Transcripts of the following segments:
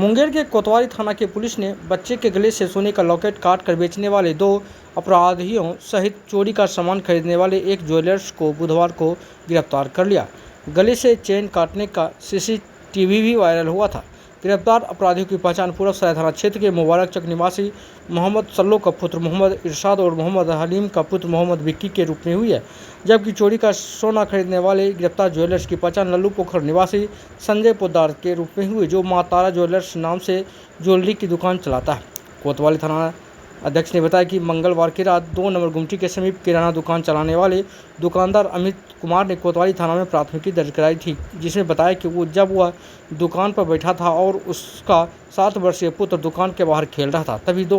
मुंगेर के कोतवाली थाना की पुलिस ने बच्चे के गले से सोने का लॉकेट काट कर बेचने वाले 2 अपराधियों सहित चोरी का सामान खरीदने वाले एक ज्वेलर्स को बुधवार को गिरफ्तार कर लिया। गले से चेन काटने का सीसीटीवी भी वायरल हुआ था। गिरफ्तार अपराधियों की पहचान पूरब सराय थाना क्षेत्र के मुबारक चक निवासी मोहम्मद सल्लो का पुत्र मोहम्मद इरशाद और मोहम्मद हलीम का पुत्र मोहम्मद विक्की के रूप में हुई है, जबकि चोरी का सोना खरीदने वाले गिरफ्तार ज्वेलर्स की पहचान लल्लू पोखर निवासी संजय पोद्दार के रूप में हुई, जो मां तारा ज्वेलर्स नाम से ज्वेलरी की दुकान चलाता है। कोतवाली थाना अध्यक्ष ने बताया कि मंगलवार की रात 2 नंबर गुमटी के समीप किराना दुकान चलाने वाले दुकानदार अमित कुमार ने कोतवाली थाना में प्राथमिकी दर्ज कराई थी, जिसमें बताया कि जब वह दुकान पर बैठा था और उसका 7 वर्षीय पुत्र दुकान के बाहर खेल रहा था, तभी 2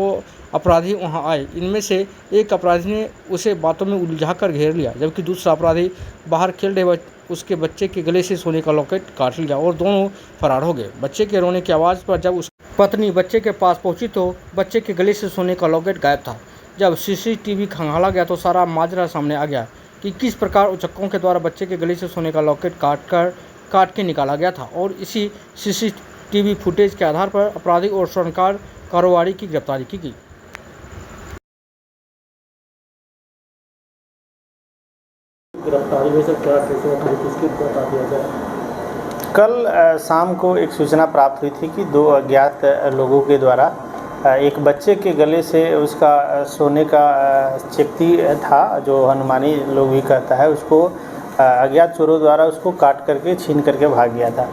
अपराधी वहां आए। इनमें से एक अपराधी ने उसे बातों में उलझाकर घेर लिया, जबकि दूसरा अपराधी बाहर खेल रहे उसके बच्चे के गले से सोने का लॉकेट काट लिया और दोनों फरार हो गए। बच्चे के रोने की आवाज़ पर जब पत्नी बच्चे के पास पहुंची तो बच्चे के गले से सोने का लॉकेट गायब था। जब सीसीटीवी खंगाला गया तो सारा माजरा सामने आ गया कि किस प्रकार उचक्कों के द्वारा बच्चे के गले से सोने का लॉकेट काट के निकाला गया था, और इसी सीसीटीवी फुटेज के आधार पर अपराधी और स्वर्णकार कारोबारी की गिरफ्तारी की गई। गिरफ्तारी में से क्या किसकी बता दिया गया? कल शाम को एक सूचना प्राप्त हुई थी कि 2 अज्ञात लोगों के द्वारा एक बच्चे के गले से उसका सोने का चेप्टी था, जो हनुमानी लोग भी कहता है, उसको अज्ञात चोरों द्वारा उसको काट करके छीन करके भाग गया था।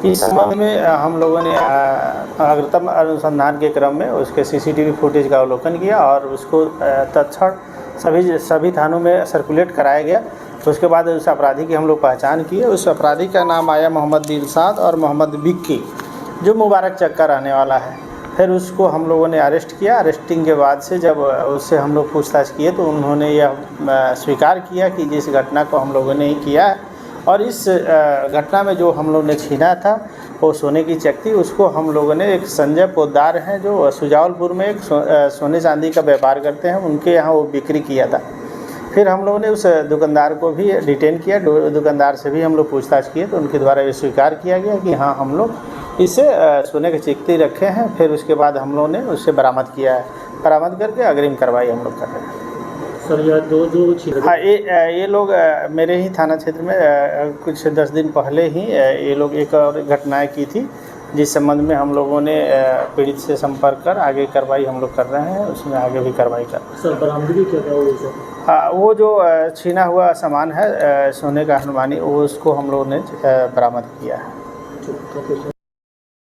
इस संबंध में हम लोगों ने अग्रिम अनुसंधान के क्रम में उसके सीसीटीवी फुटेज का अवलोकन किया और उसको तत्क्षण सभी थानों में सर्कुलेट कराया गया। तो उसके बाद उस अपराधी की हम लोग पहचान किए। उस अपराधी का नाम आया मोहम्मद इरशाद और मोहम्मद विक्की, जो मुबारक चक का रहने वाला है। फिर उसको हम लोगों ने अरेस्ट किया। अरेस्टिंग के बाद से जब उससे हम लोग पूछताछ किए तो उन्होंने यह स्वीकार किया कि जिस घटना को हम लोगों ने ही किया है, और इस घटना में जो हम लोग ने छीना था वो सोने की चक्की, उसको हम लोगों ने एक संजय पोद्दार हैं जो सुजावलपुर में एक सोने चांदी का व्यापार करते हैं, उनके यहाँ वो बिक्री किया था। फिर हम लोगों ने उस दुकानदार को भी डिटेन किया। दुकानदार से भी हम लोग पूछताछ किए तो उनके द्वारा ये स्वीकार किया गया कि हाँ, हम लोग इसे सोने की चिक्की रखे हैं। फिर उसके बाद हम लोगों ने उससे बरामद किया है। बरामद करके अग्रिम कार्रवाई हम लोग कर रहे हैं। सर, यह दो हाँ, ये लोग मेरे ही थाना क्षेत्र में कुछ 10 दिन पहले ही ये लोग एक और घटनाएँ की थी, जिस संबंध में हम लोगों ने पीड़ित से संपर्क कर आगे कार्रवाई हम लोग कर रहे हैं। उसमें आगे भी कार्रवाई कर रहे हैं। सर, बरामदगी क्या हुई सर? हाँ, वो जो छीना हुआ सामान है सोने का हनुमानी, वो उसको हम लोगों ने बरामद किया है।